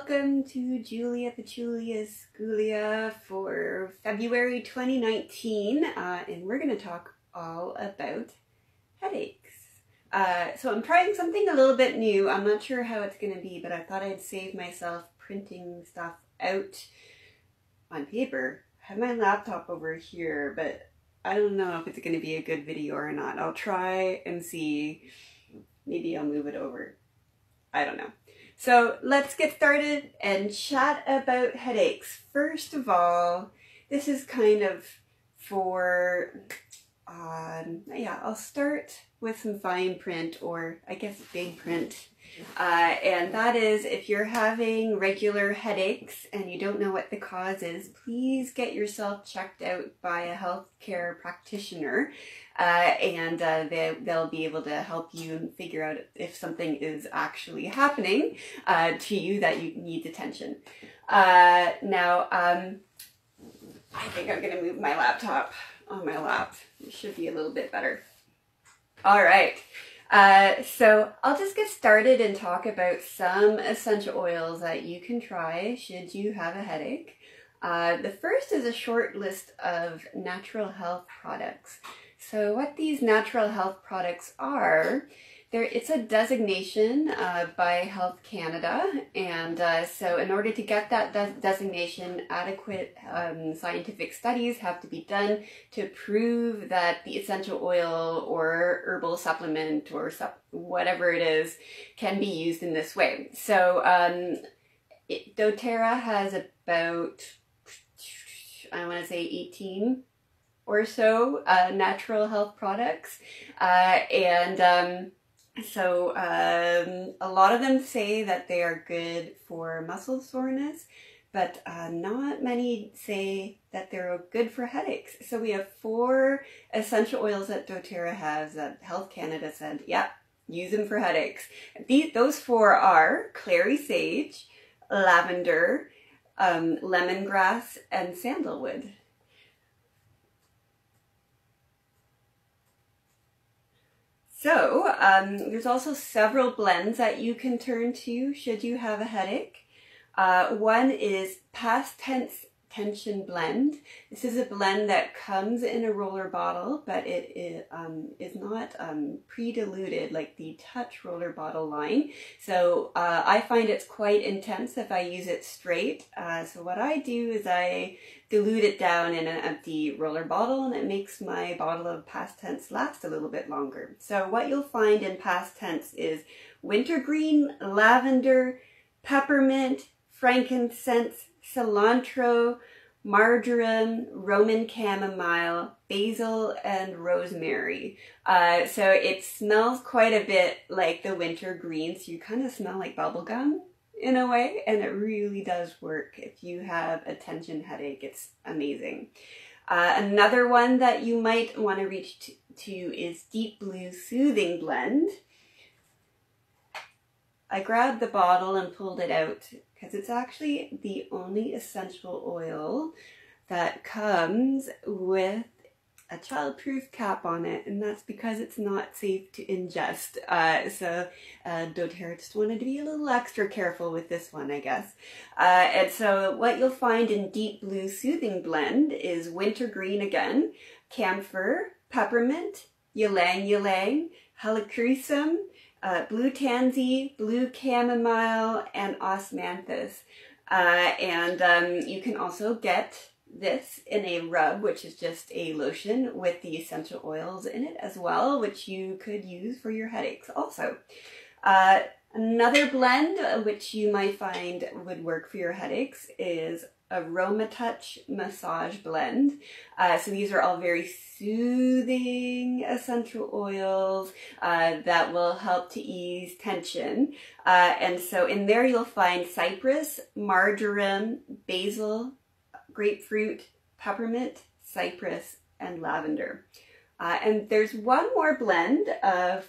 welcome to Julia the Julia's Schoolia for February 2019, and we're going to talk all about headaches. So I'm trying something a little bit new. I'm not sure how it's going to be, but I thought I'd save myself printing stuff out on paper. I have my laptop over here, but I don't know if it's going to be a good video or not. I'll try and see. Maybe I'll move it over. I don't know. So let's get started and chat about headaches. First of all, this is kind of for, I'll start with some fine print, or I guess big print. And that is, if you're having regular headaches and you don't know what the cause is, please get yourself checked out by a healthcare practitioner. And they'll be able to help you and figure out if something is actually happening to you that you need attention. Now, I think I'm going to move my laptop on my lap. It should be a little bit better. All right. So I'll just get started and talk about some essential oils that you can try should you have a headache. The first is a short list of natural health products. So what these natural health products are, it's a designation by Health Canada, and so in order to get that designation, adequate scientific studies have to be done to prove that the essential oil or herbal supplement or whatever it is can be used in this way. So doTERRA has about, I want to say 18 or so natural health products, so a lot of them say that they are good for muscle soreness, but not many say that they're good for headaches. So we have 4 essential oils that doTERRA has that Health Canada said, yeah, use them for headaches. Those 4 are clary sage, lavender, lemongrass, and sandalwood. So there's also several blends that you can turn to should you have a headache. One is past tense tension blend. This is a blend that comes in a roller bottle, but it is not pre-diluted like the Touch roller bottle line. So I find it's quite intense if I use it straight. So what I do is I dilute it down in an empty roller bottle, and it makes my bottle of past tense last a little bit longer. So what you'll find in past tense is wintergreen, lavender, peppermint, frankincense, cilantro, marjoram, Roman chamomile, basil, and rosemary. So it smells quite a bit like the wintergreen, so you kind of smell like bubble gum in a way, and it really does work if you have a tension headache. It's amazing. Another one that you might want to reach to is Deep Blue Soothing Blend. I grabbed the bottle and pulled it out because it's actually the only essential oil that comes with a childproof cap on it, and that's because it's not safe to ingest. So doTERRA just wanted to be a little extra careful with this one, I guess. And so what you'll find in Deep Blue Soothing Blend is wintergreen again, camphor, peppermint, ylang ylang, helichrysum, blue tansy, blue chamomile, and osmanthus. You can also get this in a rub, which is just a lotion with the essential oils in it as well, which you could use for your headaches also. Another blend which you might find would work for your headaches is Aroma Touch Massage Blend. So these are all very soothing essential oils that will help to ease tension. And so in there you'll find cypress, marjoram, basil, grapefruit, peppermint, cypress, and lavender. And there's one more blend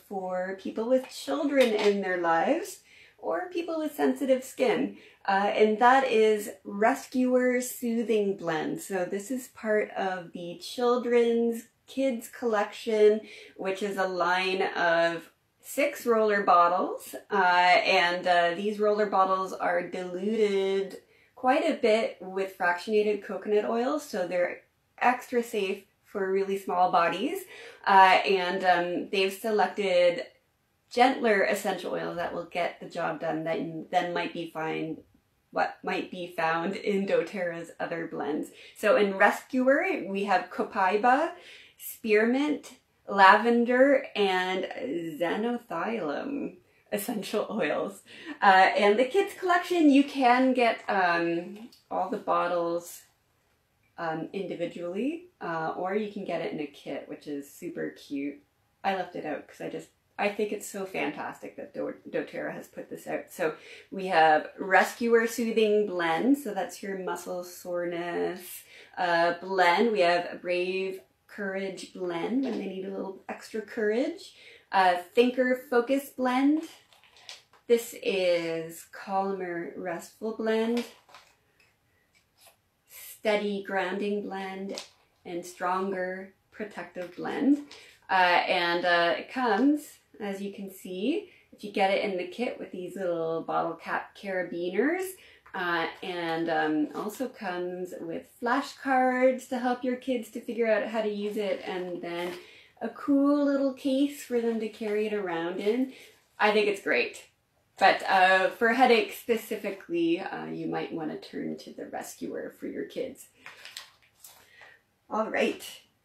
for people with children in their lives or people with sensitive skin, and that is Rescuer Soothing Blend. So this is part of the Children's Kids Collection, which is a line of 6 roller bottles, and these roller bottles are diluted quite a bit with fractionated coconut oil, so they're extra safe for really small bodies, and they've selected gentler essential oils that will get the job done that then might be found in doTERRA's other blends. So in Rescuer, we have copaiba, spearmint, lavender, and xanthophyllum essential oils. And the kids collection, you can get all the bottles individually, or you can get it in a kit, which is super cute. I left it out because I think it's so fantastic that doTERRA has put this out. So we have Rescuer Soothing Blend, so that's your muscle soreness blend. We have Brave Courage Blend when they need a little extra courage. Thinker Focus Blend. This is Calmer Restful Blend. Steady Grounding Blend, and Stronger Protective Blend. It comes, as you can see, if you get it in the kit, with these little bottle cap carabiners, and also comes with flashcards to help your kids to figure out how to use it, and then a cool little case for them to carry it around in. I think it's great. But for headaches specifically, you might want to turn to the Rescuer for your kids. All right,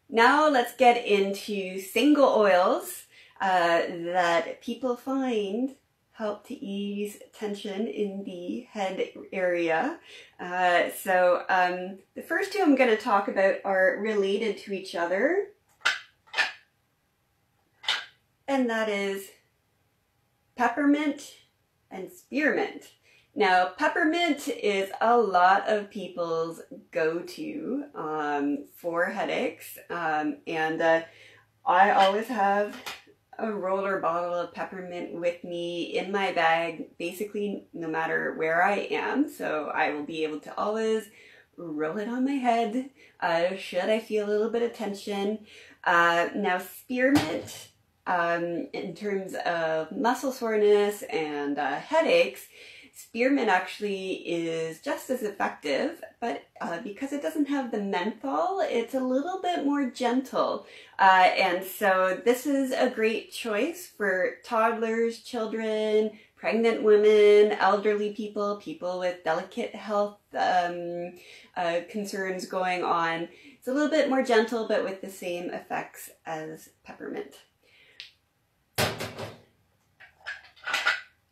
now let's get into single oils that people find help to ease tension in the head area. The first 2 I'm going to talk about are related to each other, and that is peppermint and spearmint. Now, peppermint is a lot of people's go-to for headaches, and I always have a roller bottle of peppermint with me in my bag, basically no matter where I am, so I will be able to always roll it on my head should I feel a little bit of tension. Now, spearmint, in terms of muscle soreness and headaches, spearmint actually is just as effective, but because it doesn't have the menthol, it's a little bit more gentle. And so this is a great choice for toddlers, children, pregnant women, elderly people, people with delicate health concerns going on. It's a little bit more gentle, but with the same effects as peppermint.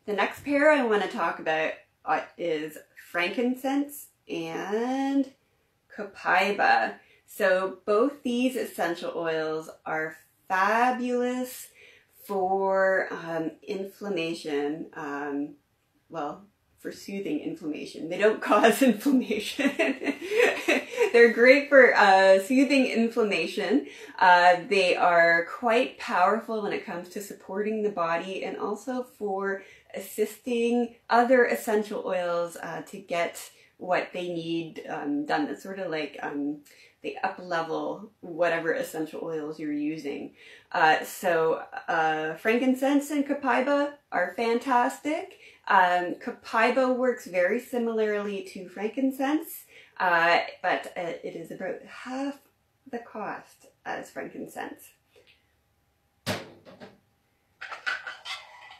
The next pair I want to talk about is frankincense and copaiba. So both these essential oils are fabulous for inflammation, for soothing inflammation. They don't cause inflammation. They're great for soothing inflammation. They are quite powerful when it comes to supporting the body, and also for assisting other essential oils to get what they need done. It's sort of like they up-level whatever essential oils you're using. Frankincense and copaiba are fantastic. Copaiba works very similarly to frankincense, but it is about half the cost as frankincense.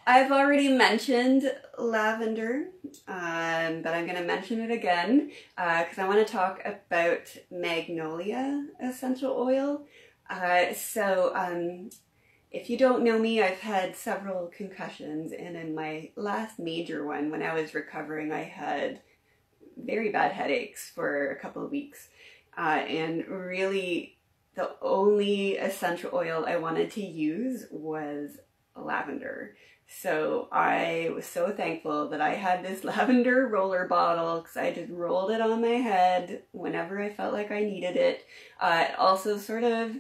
I've already mentioned lavender, but I'm going to mention it again because I want to talk about magnolia essential oil. If you don't know me, I've had several concussions, and in my last major one, when I was recovering, I had very bad headaches for a couple of weeks. And really, the only essential oil I wanted to use was lavender. So I was so thankful that I had this lavender roller bottle, because I just rolled it on my head whenever I felt like I needed it. It also sort of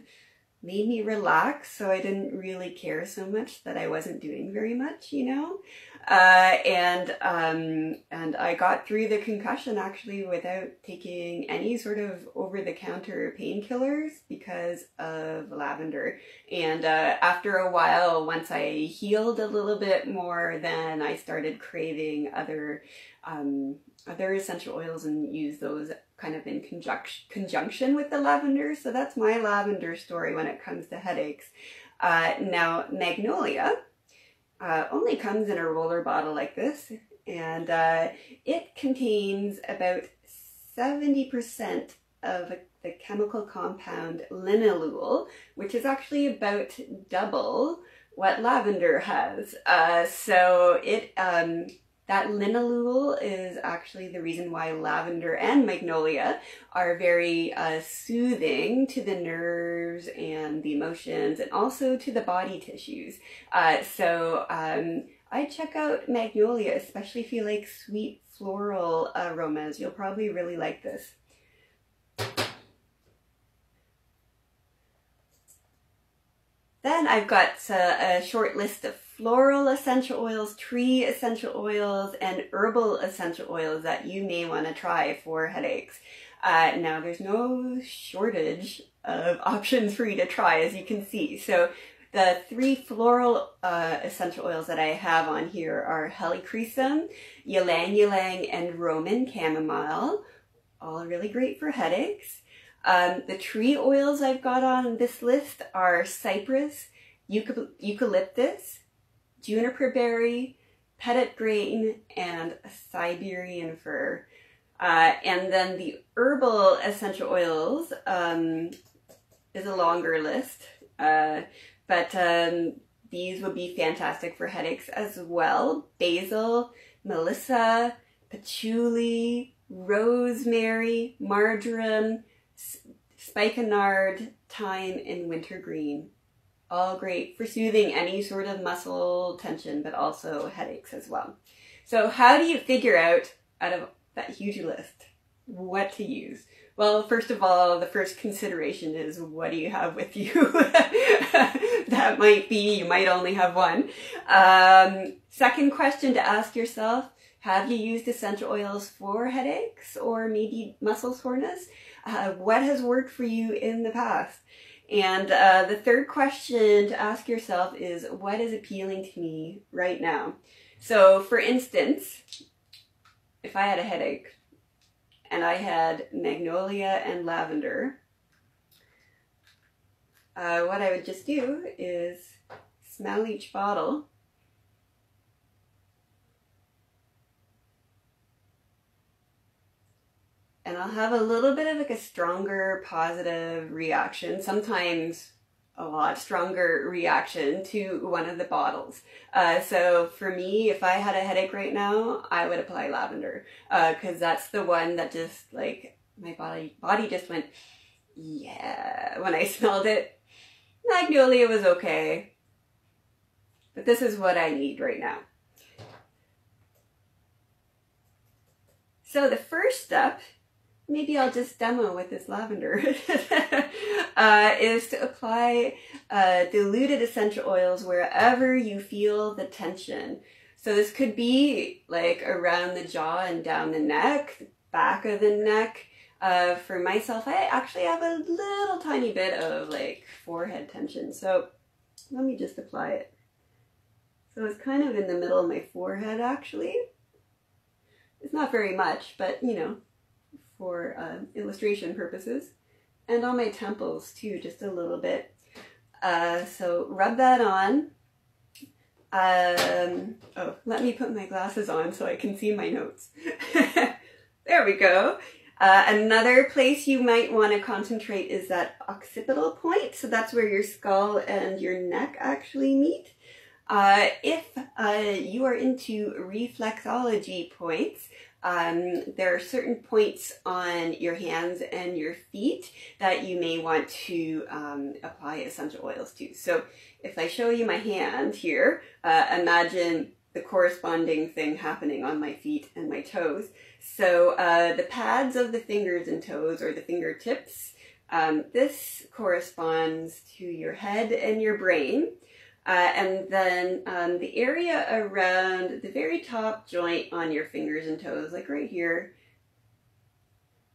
made me relax, so I didn't really care so much that I wasn't doing very much, you know? And I got through the concussion actually without taking any sort of over-the-counter painkillers because of lavender. And after a while, once I healed a little bit more, then I started craving other essential oils and use those kind of in conjunction with the lavender. So that's my lavender story when it comes to headaches. Now, magnolia only comes in a roller bottle like this, and it contains about 70% of the chemical compound linalool, which is actually about double what lavender has. That linalool is actually the reason why lavender and magnolia are very soothing to the nerves and the emotions and also to the body tissues. I check out magnolia, especially if you like sweet floral aromas. You'll probably really like this. Then I've got a short list of floral essential oils, tree essential oils, and herbal essential oils that you may want to try for headaches. Now, there's no shortage of options for you to try, as you can see. So the 3 floral essential oils that I have on here are helichrysum, ylang ylang, and Roman chamomile, all really great for headaches. The tree oils I've got on this list are cypress, eucalyptus, juniper berry, petit grain, and Siberian fir. And then the herbal essential oils is a longer list, but these would be fantastic for headaches as well. Basil, melissa, patchouli, rosemary, marjoram, spikenard, thyme, and wintergreen. All great for soothing any sort of muscle tension, but also headaches as well. So how do you figure out of that huge list what to use? Well, first of all, the first consideration is, what do you have with you? That might be, you might only have one. Second question to ask yourself, have you used essential oils for headaches or maybe muscle soreness? What has worked for you in the past? And the third question to ask yourself is, what is appealing to me right now? So for instance, if I had a headache and I had magnolia and lavender, what I would just do is smell each bottle. And I'll have a little bit of like a stronger positive reaction, sometimes a lot stronger reaction to one of the bottles. So for me, if I had a headache right now, I would apply lavender, because that's the one that just like my body just went, yeah, when I smelled it. Magnolia was okay, but this is what I need right now. So the first step, maybe I'll just demo with this lavender, is to apply diluted essential oils wherever you feel the tension. So this could be like around the jaw and down the neck, back of the neck. For myself, I actually have a little tiny bit of like forehead tension. So let me just apply it. So it's kind of in the middle of my forehead actually. It's not very much, but you know, for illustration purposes. And on my temples too, just a little bit. So rub that on. Oh, let me put my glasses on so I can see my notes. There we go. Another place you might want to concentrate is that occipital point. So that's where your skull and your neck actually meet. If you are into reflexology points, there are certain points on your hands and your feet that you may want to apply essential oils to. So if I show you my hand here, imagine the corresponding thing happening on my feet and my toes. So the pads of the fingers and toes, or the fingertips, this corresponds to your head and your brain. And then the area around the very top joint on your fingers and toes, like right here,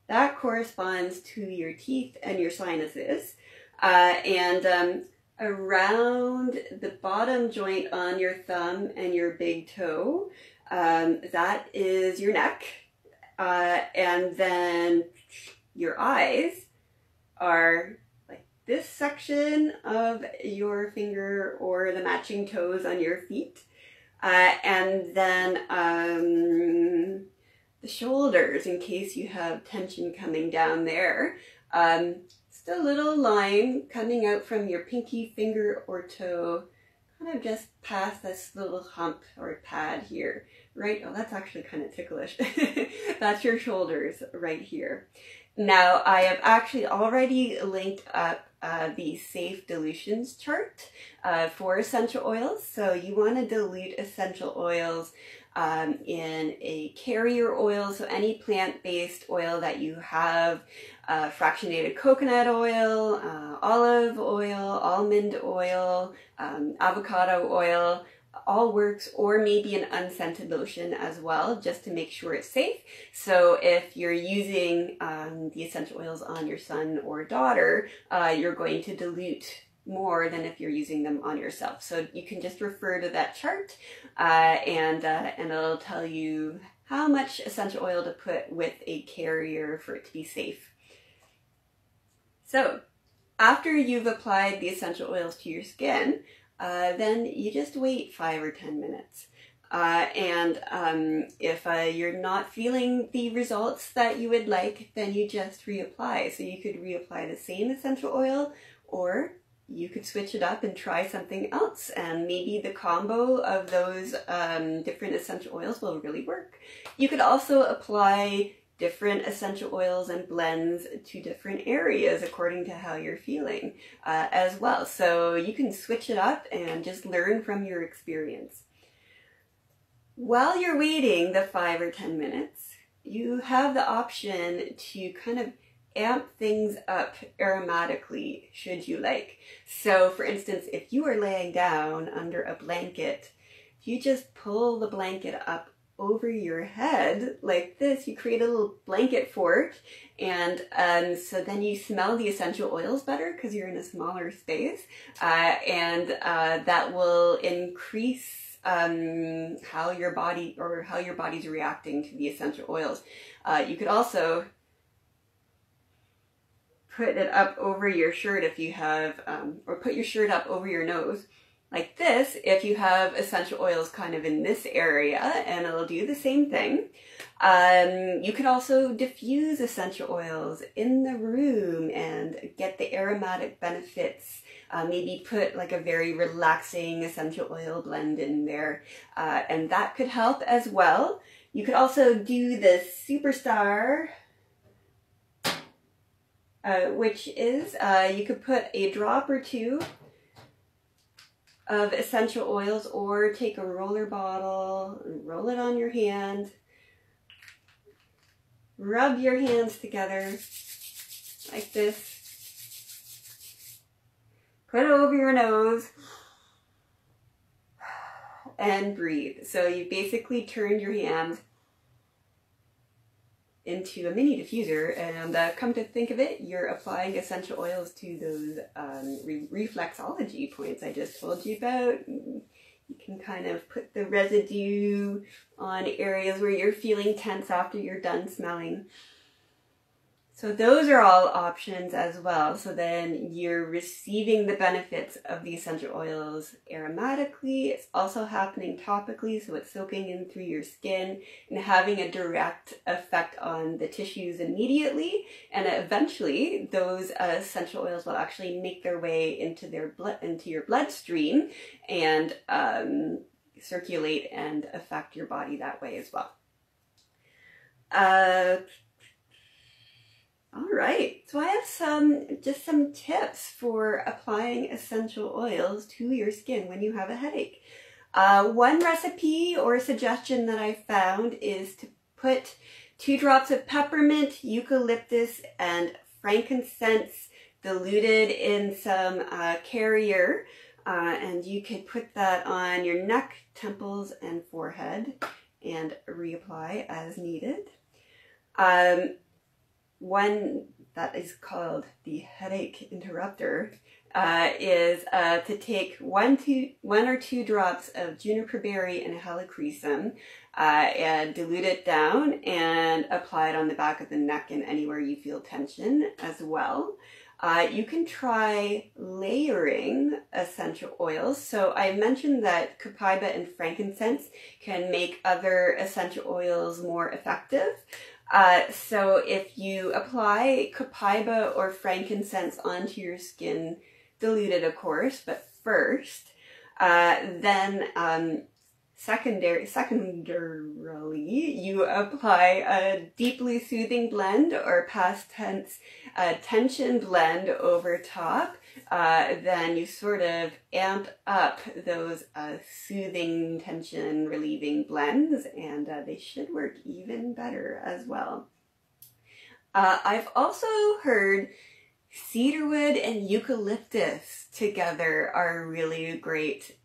that corresponds to your teeth and your sinuses. And around the bottom joint on your thumb and your big toe, that is your neck. And then your eyes are like this section of your finger or the matching toes on your feet. And then the shoulders, in case you have tension coming down there. Just a little line coming out from your pinky finger or toe, kind of just past this little hump or pad here. Right? Oh, that's actually kind of ticklish. That's your shoulders right here. Now, I have actually already linked up the safe dilutions chart for essential oils. So you want to dilute essential oils in a carrier oil, so any plant-based oil that you have, fractionated coconut oil, olive oil, almond oil, avocado oil, all works, or maybe an unscented lotion as well, just to make sure it's safe. So if you're using the essential oils on your son or daughter, you're going to dilute more than if you're using them on yourself. So you can just refer to that chart and it'll tell you how much essential oil to put with a carrier for it to be safe. So after you've applied the essential oils to your skin, then you just wait 5 or 10 minutes. If you're not feeling the results that you would like, then you just reapply. So you could reapply the same essential oil, or you could switch it up and try something else, and maybe the combo of those different essential oils will really work. You could also apply different essential oils and blends to different areas according to how you're feeling as well. So you can switch it up and just learn from your experience. While you're waiting the 5 or 10 minutes, you have the option to kind of amp things up aromatically, should you like. So for instance, if you are laying down under a blanket, if you just pull the blanket up over your head like this, you create a little blanket fort, and so then you smell the essential oils better because you're in a smaller space, and that will increase how your body's reacting to the essential oils. You could also put it up over your shirt if you have, or put your shirt up over your nose like this if you have essential oils kind of in this area, and it'll do the same thing. You could also diffuse essential oils in the room and get the aromatic benefits. Maybe put like a very relaxing essential oil blend in there, and that could help as well. You could also do the Superstar, which is you could put a drop or two of essential oils, or take a roller bottle and roll it on your hand. Rub your hands together like this. Put it over your nose and breathe. So you basically turned your hand into a mini diffuser, and come to think of it, you're applying essential oils to those reflexology points I just told you about. You can kind of put the residue on areas where you're feeling tense after you're done smelling. So those are all options as well. So then you're receiving the benefits of the essential oils aromatically. It's also happening topically, so it's soaking in through your skin and having a direct effect on the tissues immediately. And eventually, those essential oils will actually make their way into your bloodstream and circulate and affect your body that way as well. All right, so I have just some tips for applying essential oils to your skin when you have a headache. One recipe or suggestion that I found is to put 2 drops of peppermint, eucalyptus, and frankincense diluted in some carrier and you could put that on your neck, temples, and forehead and reapply as needed. One that is called the headache interrupter is to take one or two drops of juniper berry and helichrysum and dilute it down and apply it on the back of the neck and anywhere you feel tension as well. You can try layering essential oils. So I mentioned that copaiba and frankincense can make other essential oils more effective. So if you apply copaiba or frankincense onto your skin, diluted of course, but first, then secondarily, you apply a deeply soothing blend or past tense tension blend over top. Then you sort of amp up those soothing, tension relieving blends, and they should work even better as well. I've also heard cedarwood and eucalyptus together are really great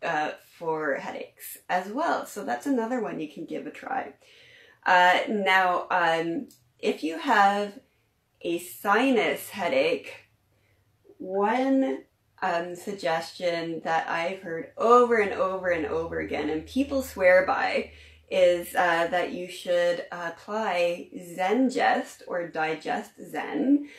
for headaches as well. So that's another one you can give a try. Now, if you have a sinus headache, one suggestion that I've heard over and over and over again, and people swear by, is that you should apply Zengest or Digest Zen.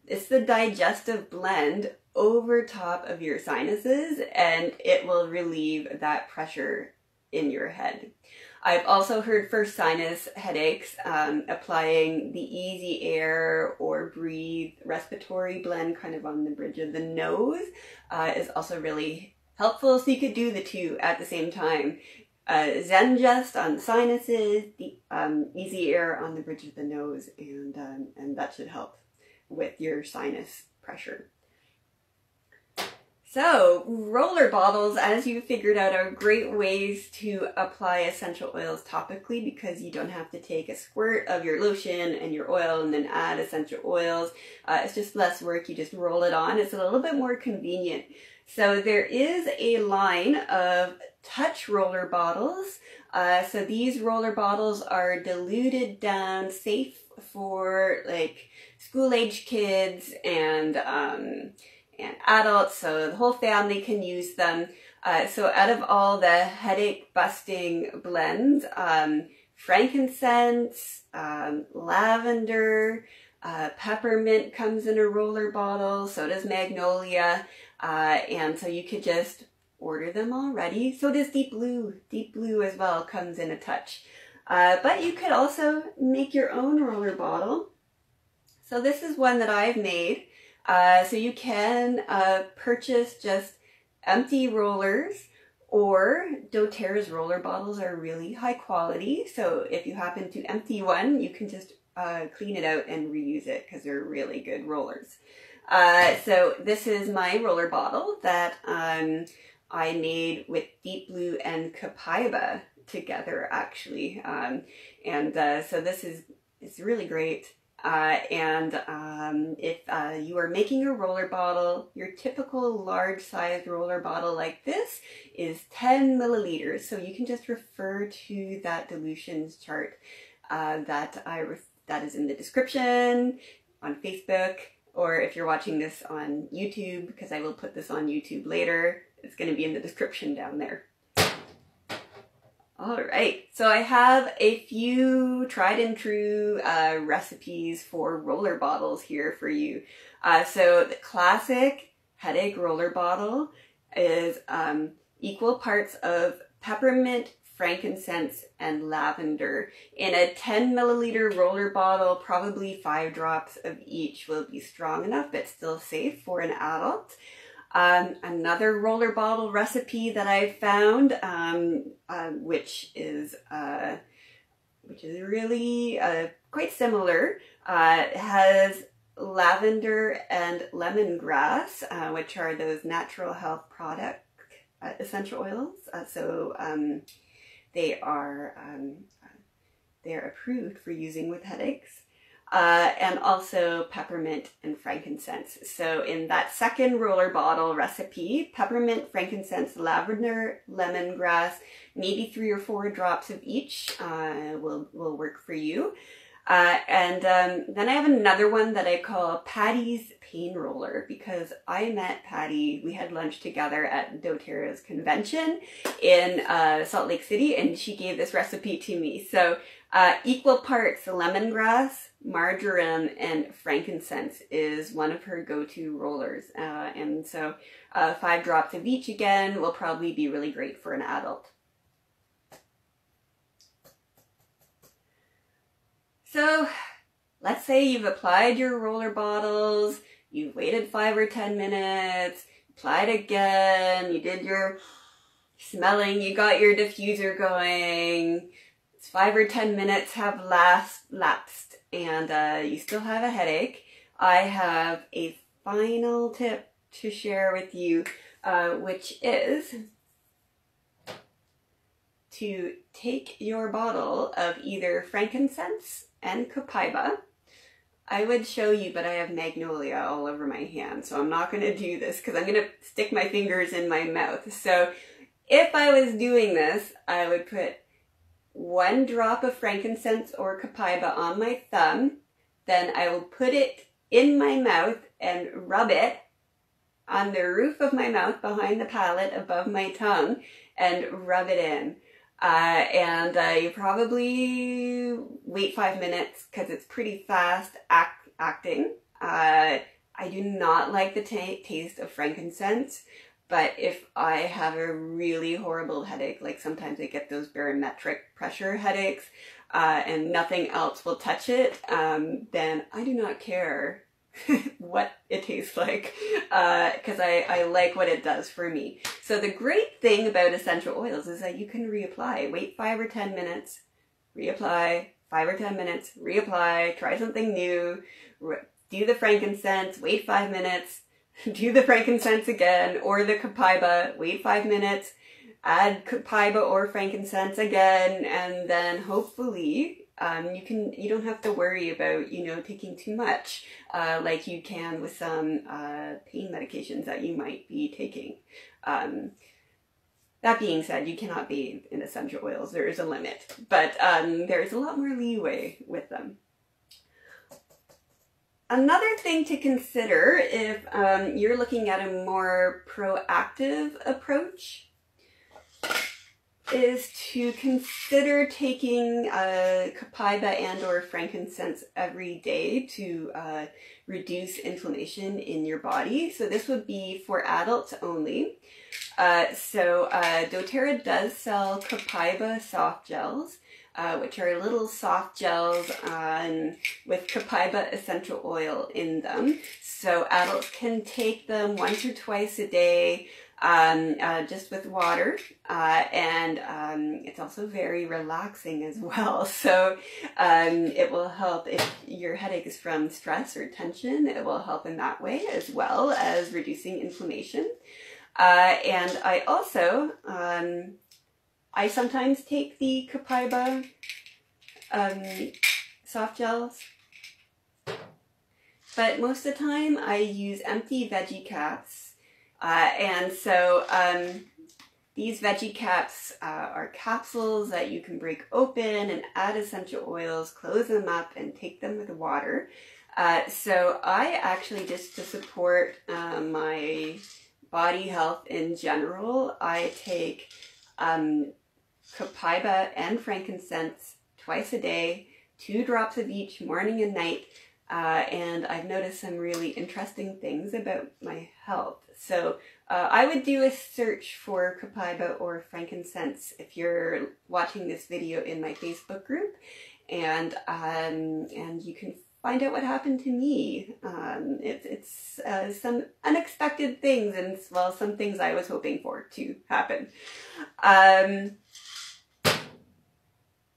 It's the digestive blend over top of your sinuses, and it will relieve that pressure in your head. I've also heard for sinus headaches, applying the Easy Air or Breathe respiratory blend kind of on the bridge of the nose is also really helpful. So you could do the two at the same time. Zengest on the sinuses, the Easy Air on the bridge of the nose, and that should help with your sinus pressure. So, roller bottles, as you figured out, are great ways to apply essential oils topically because you don't have to take a squirt of your lotion and your oil and then add essential oils. It's just less work. You just roll it on. It's a little bit more convenient. So there is a line of touch roller bottles. So these roller bottles are diluted down, safe for like school-age kids and adults, so the whole family can use them. So out of all the headache busting blends, frankincense, lavender, peppermint comes in a roller bottle, so does magnolia, and so you could just order them already. So does deep blue. Deep blue as well comes in a touch. But you could also make your own roller bottle. So this is one that I've made. So you can purchase just empty rollers, or doTERRA's roller bottles are really high quality. So if you happen to empty one, you can just clean it out and reuse it because they're really good rollers. So this is my roller bottle that I made with Deep Blue and copaiba together, actually. So this is, it's really great. If you are making a roller bottle, your typical large-sized roller bottle like this is 10 milliliters. So you can just refer to that dilutions chart that is in the description on Facebook, or if you're watching this on YouTube, because I will put this on YouTube later, it's going to be in the description down there. All right, so I have a few tried and true recipes for roller bottles here for you. So the classic headache roller bottle is equal parts of peppermint, frankincense, and lavender. In a 10 milliliter roller bottle, probably 5 drops of each will be strong enough, but still safe for an adult. Another roller bottle recipe that I found, which is really quite similar, has lavender and lemongrass, which are those natural health product essential oils. They are approved for using with headaches. and also peppermint and frankincense. So in that second roller bottle recipe, peppermint, frankincense, lavender, lemongrass, maybe 3 or 4 drops of each will work for you. And then I have another one that I call Patty's Pain Roller, because I met Patty, we had lunch together at doTERRA's convention in Salt Lake City, and she gave this recipe to me. So equal parts lemongrass, marjoram, and frankincense is one of her go-to rollers. And so 5 drops of each again will probably be really great for an adult. So let's say you've applied your roller bottles, you've waited 5 or 10 minutes, applied again, you did your smelling, you got your diffuser going, it's 5 or 10 minutes have lapsed, and you still have a headache. I have a final tip to share with you, which is to take your bottle of either frankincense and copaiba. I would show you, but I have magnolia all over my hand, so I'm not going to do this because I'm going to stick my fingers in my mouth. So if I was doing this, I would put 1 drop of frankincense or copaiba on my thumb, then I will put it in my mouth and rub it on the roof of my mouth behind the palate above my tongue and rub it in. You probably wait 5 minutes because it's pretty fast acting. I do not like the taste of frankincense, but if I have a really horrible headache, like sometimes I get those barometric pressure headaches, and nothing else will touch it, then I do not care what it tastes like, because I like what it does for me. So the great thing about essential oils is that you can reapply. Wait 5 or 10 minutes, reapply, 5 or 10 minutes, reapply, try something new, do the frankincense, wait 5 minutes, do the frankincense again, or the copaiba, wait 5 minutes, add copaiba or frankincense again, and then hopefully you don't have to worry about, taking too much, like you can with some pain medications that you might be taking. That being said, you cannot bathe in essential oils. There is a limit, but there is a lot more leeway with them. Another thing to consider if you're looking at a more proactive approach is to consider taking copaiba and or frankincense every day to reduce inflammation in your body. So this would be for adults only. doTERRA does sell copaiba soft gels, which are little soft gels with copaiba essential oil in them. So adults can take them once or twice a day, just with water, and it's also very relaxing as well. So it will help if your headache is from stress or tension. It will help in that way, as well as reducing inflammation. And I also I sometimes take the copaiba soft gels, but most of the time I use empty veggie caps. These veggie caps are capsules that you can break open and add essential oils, close them up, and take them with water. So I actually, just to support my body health in general, I take copaiba and frankincense twice a day, 2 drops of each, morning and night. And I've noticed some really interesting things about my health. So I would do a search for copaiba or frankincense if you're watching this video in my Facebook group, and you can find out what happened to me. It's some unexpected things, and well, some things I was hoping for to happen.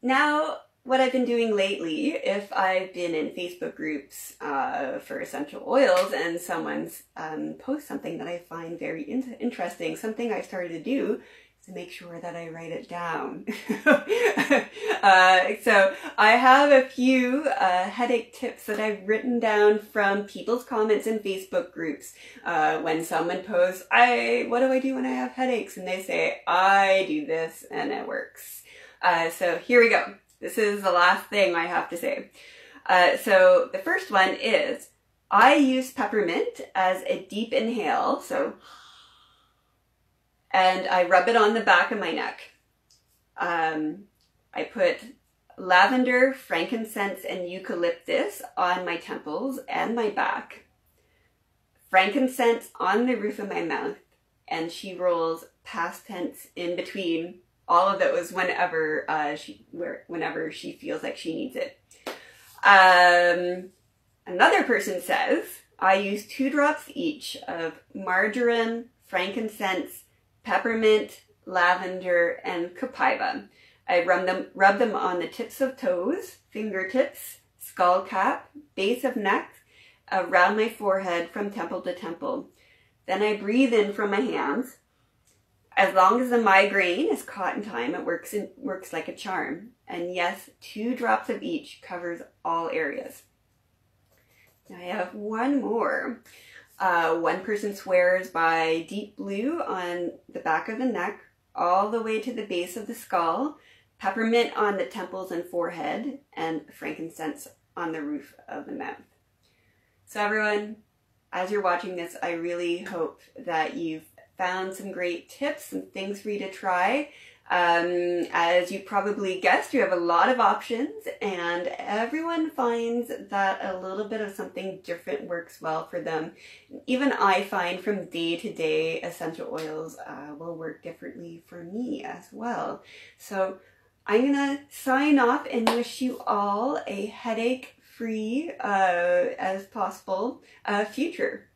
Now, what I've been doing lately, if I've been in Facebook groups for essential oils and someone's posts something that I find very interesting, something I started to do So make sure that I write it down. So I have a few headache tips that I've written down from people's comments in Facebook groups. When someone posts, what do I do when I have headaches? And they say, I do this and it works. So here we go. This is the last thing I have to say. So the first one is, I use peppermint as a deep inhale. And I rub it on the back of my neck. I put lavender, frankincense, and eucalyptus on my temples and my back. Frankincense on the roof of my mouth. And she rolls past tense in between all of those whenever she feels like she needs it. Another person says, I use 2 drops each of marjoram, frankincense, peppermint, lavender, and copaiba. I rub them on the tips of toes, fingertips, skull cap, base of neck, around my forehead from temple to temple. Then I breathe in from my hands. As long as the migraine is caught in time, it works like a charm. And yes, 2 drops of each covers all areas. Now I have one more. One person swears by deep blue on the back of the neck, all the way to the base of the skull, peppermint on the temples and forehead, and frankincense on the roof of the mouth. So everyone, as you're watching this, I really hope that you've found some great tips and things for you to try. As you probably guessed, you have a lot of options, and everyone finds that a little bit of something different works well for them. Even I find from day to day, essential oils will work differently for me as well. So I'm gonna sign off and wish you all a headache-free as possible future.